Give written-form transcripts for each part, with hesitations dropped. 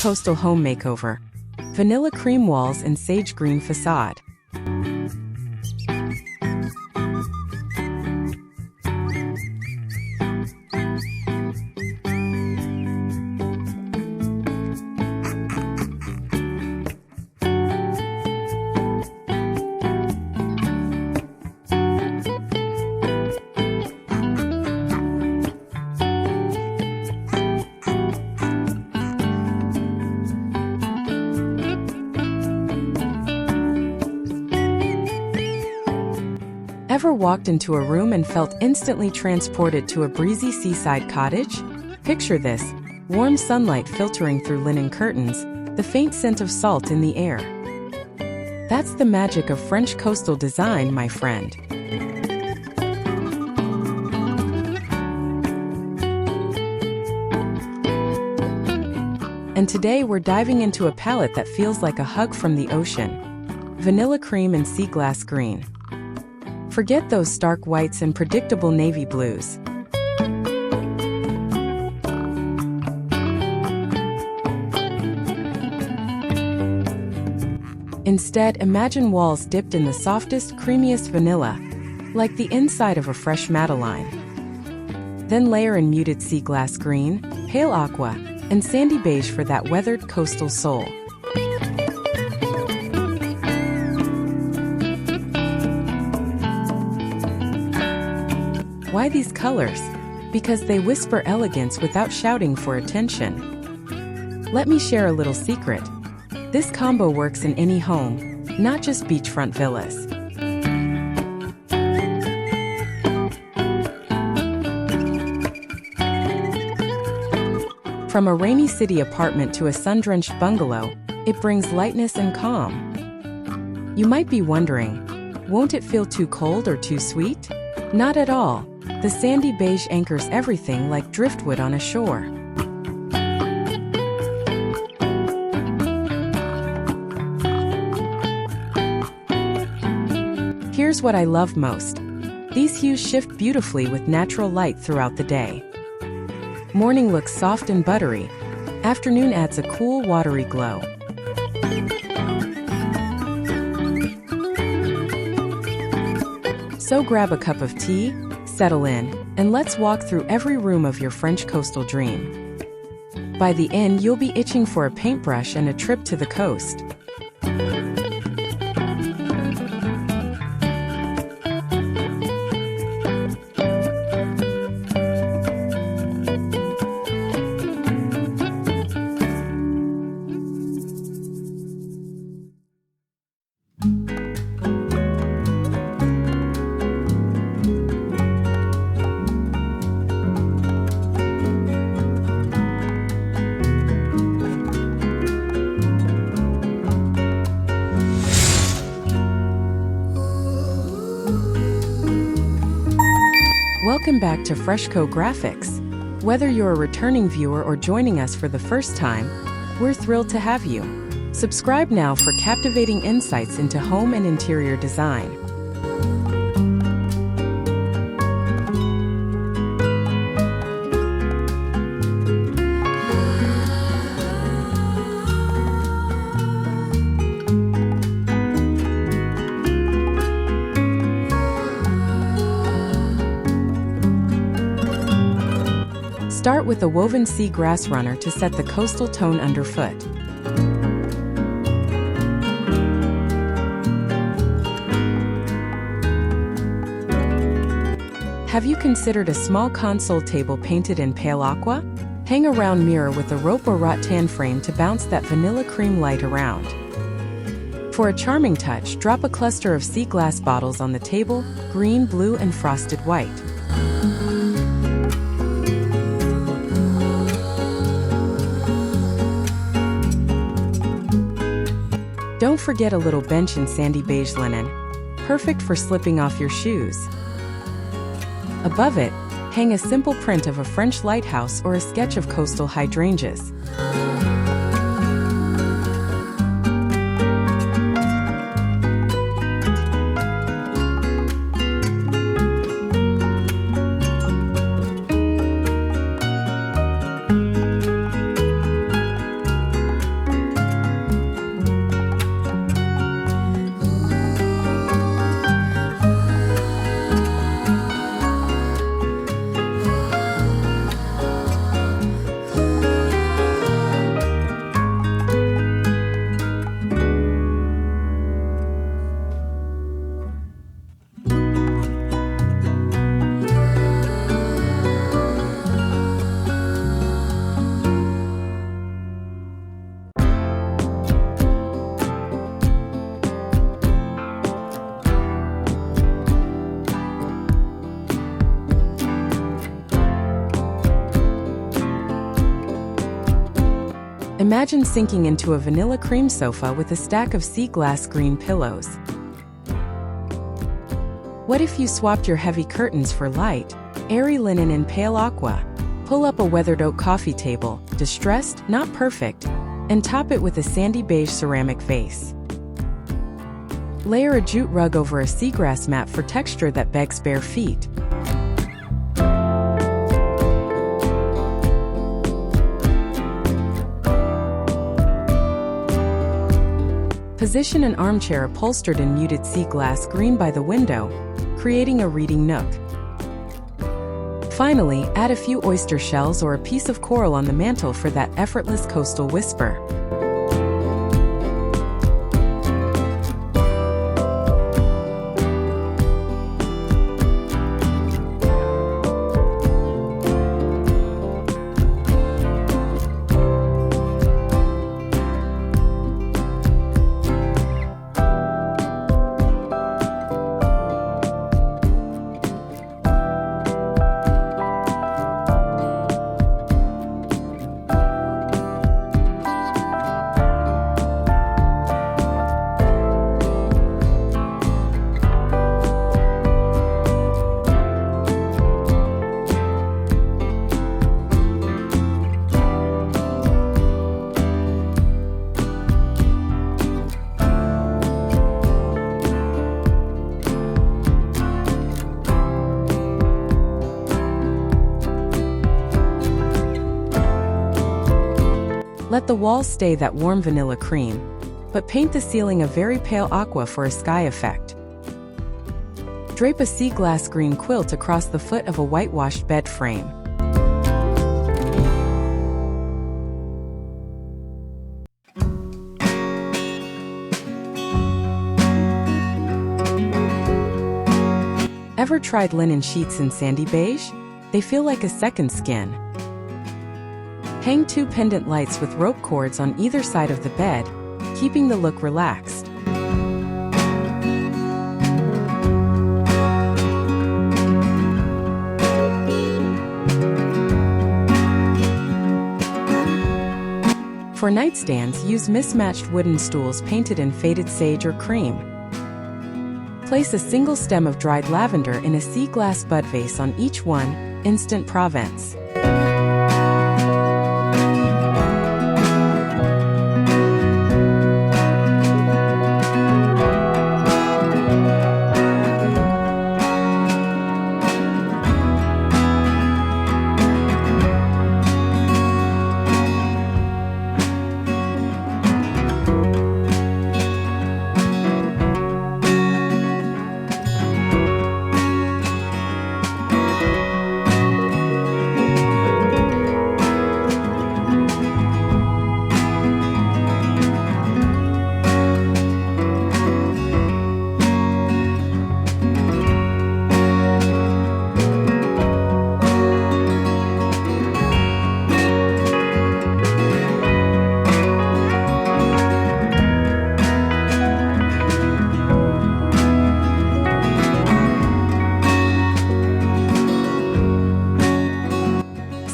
coastal home makeover. Vanilla cream walls and sage green facade. Ever walked into a room and felt instantly transported to a breezy seaside cottage? Picture this: warm sunlight filtering through linen curtains, the faint scent of salt in the air. That's the magic of French coastal design, my friend. And today we're diving into a palette that feels like a hug from the ocean. Vanilla cream and sea glass green. Forget those stark whites and predictable navy blues. Instead, imagine walls dipped in the softest, creamiest vanilla, like the inside of a fresh Madeleine. Then layer in muted sea glass green, pale aqua, and sandy beige for that weathered coastal soul. Why these colors? Because they whisper elegance without shouting for attention. Let me share a little secret. This combo works in any home, not just beachfront villas. From a rainy city apartment to a sun-drenched bungalow, it brings lightness and calm. You might be wondering, won't it feel too cold or too sweet? Not at all. The sandy beige anchors everything like driftwood on a shore. Here's what I love most. These hues shift beautifully with natural light throughout the day. Morning looks soft and buttery. Afternoon adds a cool, watery glow. So grab a cup of tea, settle in, and let's walk through every room of your French coastal dream. By the end, you'll be itching for a paintbrush and a trip to the coast. Welcome back to Freshco Graphics. Whether you're a returning viewer or joining us for the first time, we're thrilled to have you. Subscribe now for captivating insights into home and interior design. Start with a woven sea grass runner to set the coastal tone underfoot. Have you considered a small console table painted in pale aqua? Hang a round mirror with a rope or rattan frame to bounce that vanilla cream light around. For a charming touch, drop a cluster of sea glass bottles on the table, green, blue, and frosted white. Don't forget a little bench in sandy beige linen, perfect for slipping off your shoes. Above it, hang a simple print of a French lighthouse or a sketch of coastal hydrangeas. Imagine sinking into a vanilla cream sofa with a stack of sea glass green pillows. What if you swapped your heavy curtains for light, airy linen in pale aqua? Pull up a weathered oak coffee table, distressed, not perfect, and top it with a sandy beige ceramic vase. Layer a jute rug over a seagrass mat for texture that begs bare feet. Position an armchair upholstered in muted sea glass green by the window, creating a reading nook. Finally, add a few oyster shells or a piece of coral on the mantel for that effortless coastal whisper. Let the walls stay that warm vanilla cream, but paint the ceiling a very pale aqua for a sky effect. Drape a sea glass green quilt across the foot of a whitewashed bed frame. Ever tried linen sheets in sandy beige? They feel like a second skin. Hang 2 pendant lights with rope cords on either side of the bed, keeping the look relaxed. For nightstands, use mismatched wooden stools painted in faded sage or cream. Place a single stem of dried lavender in a sea glass bud vase on each one, instant Provence.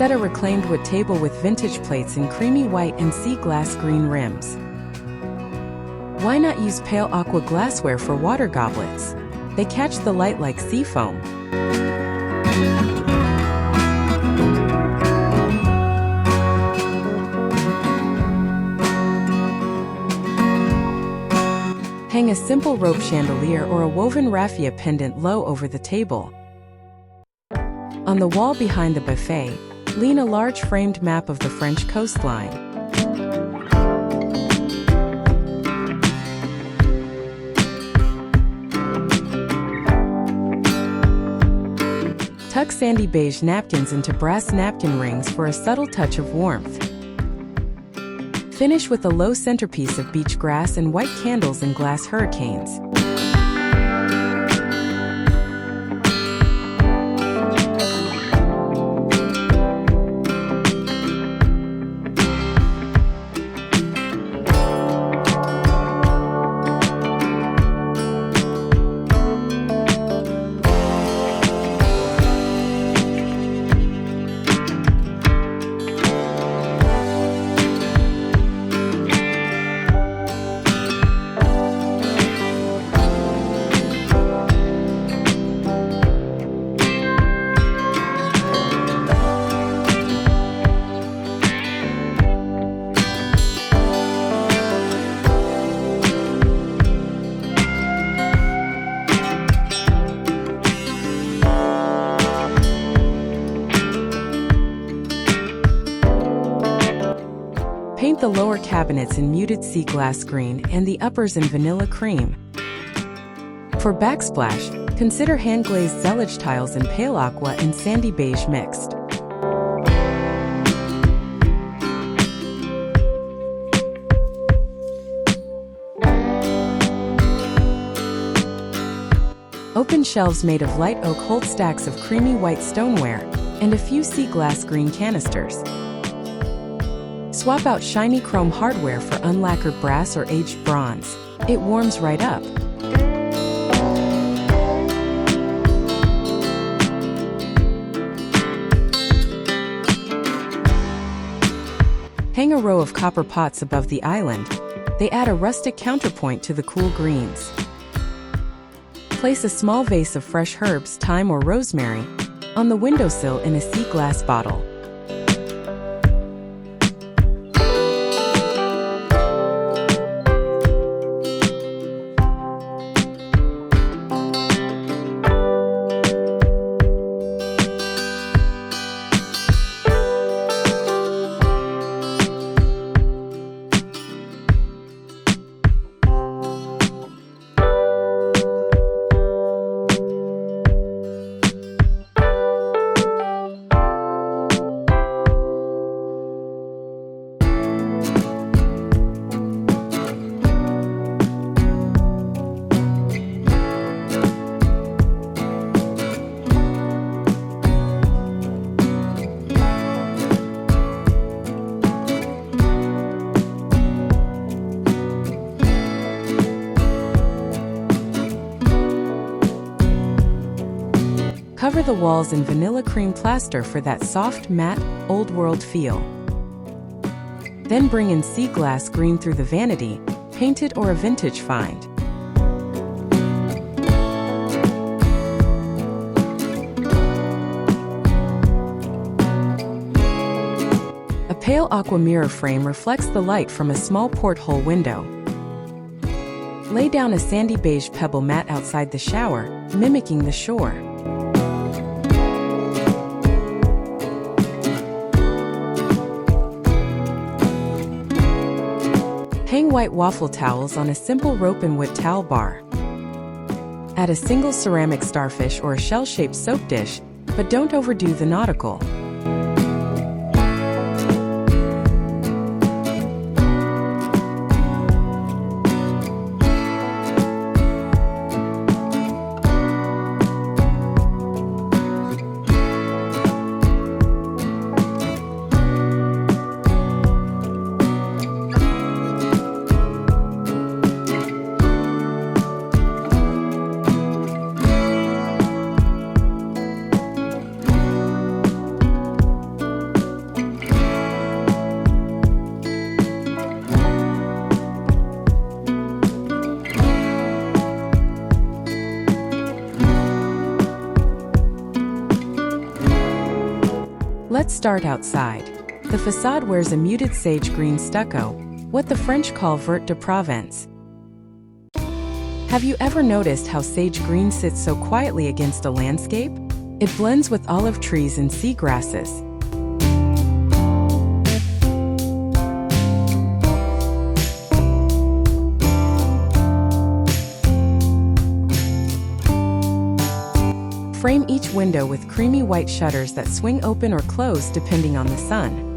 Set a reclaimed wood table with vintage plates in creamy white and sea glass green rims. Why not use pale aqua glassware for water goblets? They catch the light like sea foam. Hang a simple rope chandelier or a woven raffia pendant low over the table. On the wall behind the buffet, lean a large framed map of the French coastline. Tuck sandy beige napkins into brass napkin rings for a subtle touch of warmth. Finish with a low centerpiece of beach grass and white candles in glass hurricanes. Paint the lower cabinets in muted sea glass green and the uppers in vanilla cream. For backsplash, consider hand-glazed zellige tiles in pale aqua and sandy beige mixed. Open shelves made of light oak hold stacks of creamy white stoneware and a few sea glass green canisters. Swap out shiny chrome hardware for unlacquered brass or aged bronze. It warms right up. Hang a row of copper pots above the island. They add a rustic counterpoint to the cool greens. Place a small vase of fresh herbs, thyme or rosemary, on the windowsill in a sea glass bottle. Cover the walls in vanilla cream plaster for that soft, matte, old-world feel. Then bring in sea glass green through the vanity, painted or a vintage find. A pale aqua mirror frame reflects the light from a small porthole window. Lay down a sandy beige pebble mat outside the shower, mimicking the shore. Hang white waffle towels on a simple rope and wood towel bar. Add a single ceramic starfish or a shell-shaped soap dish, but don't overdo the nautical. Let's start outside. The facade wears a muted sage green stucco, what the French call Vert de Provence. Have you ever noticed how sage green sits so quietly against a landscape? It blends with olive trees and sea grasses. Frame each window with creamy white shutters that swing open or close depending on the sun.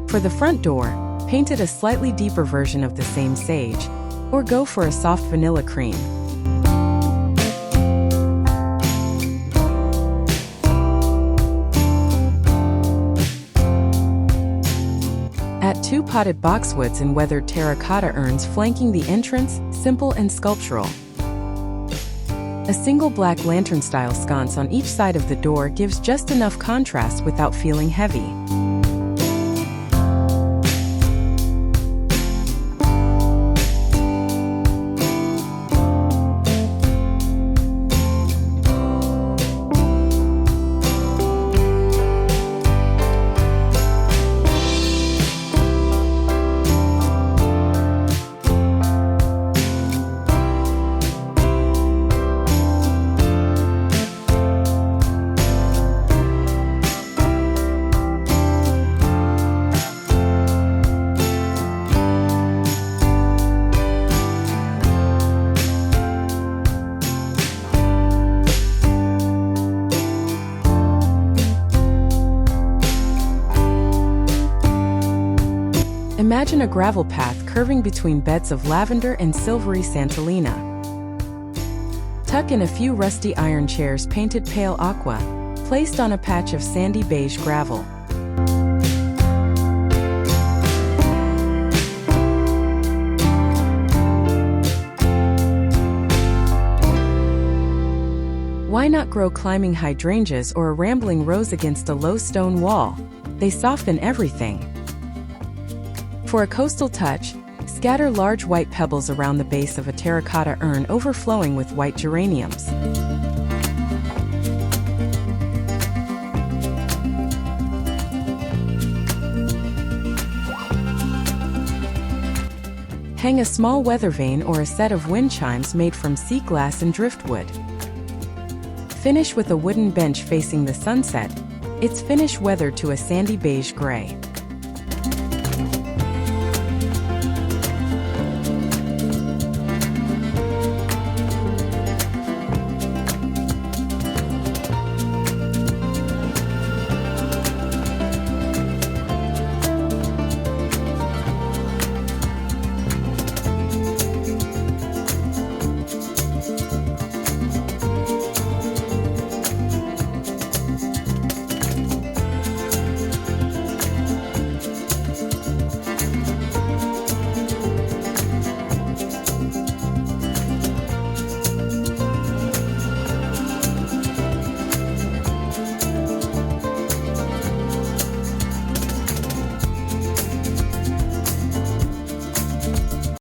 For the front door, paint it a slightly deeper version of the same sage, or go for a soft vanilla cream. Add 2 potted boxwoods and weathered terracotta urns flanking the entrance, simple and sculptural. A single black lantern-style sconce on each side of the door gives just enough contrast without feeling heavy. Imagine a gravel path curving between beds of lavender and silvery Santolina. Tuck in a few rusty iron chairs painted pale aqua, placed on a patch of sandy beige gravel. Why not grow climbing hydrangeas or a rambling rose against a low stone wall? They soften everything. For a coastal touch, scatter large white pebbles around the base of a terracotta urn overflowing with white geraniums. Hang a small weather vane or a set of wind chimes made from sea glass and driftwood. Finish with a wooden bench facing the sunset, its finish weathered to a sandy beige gray.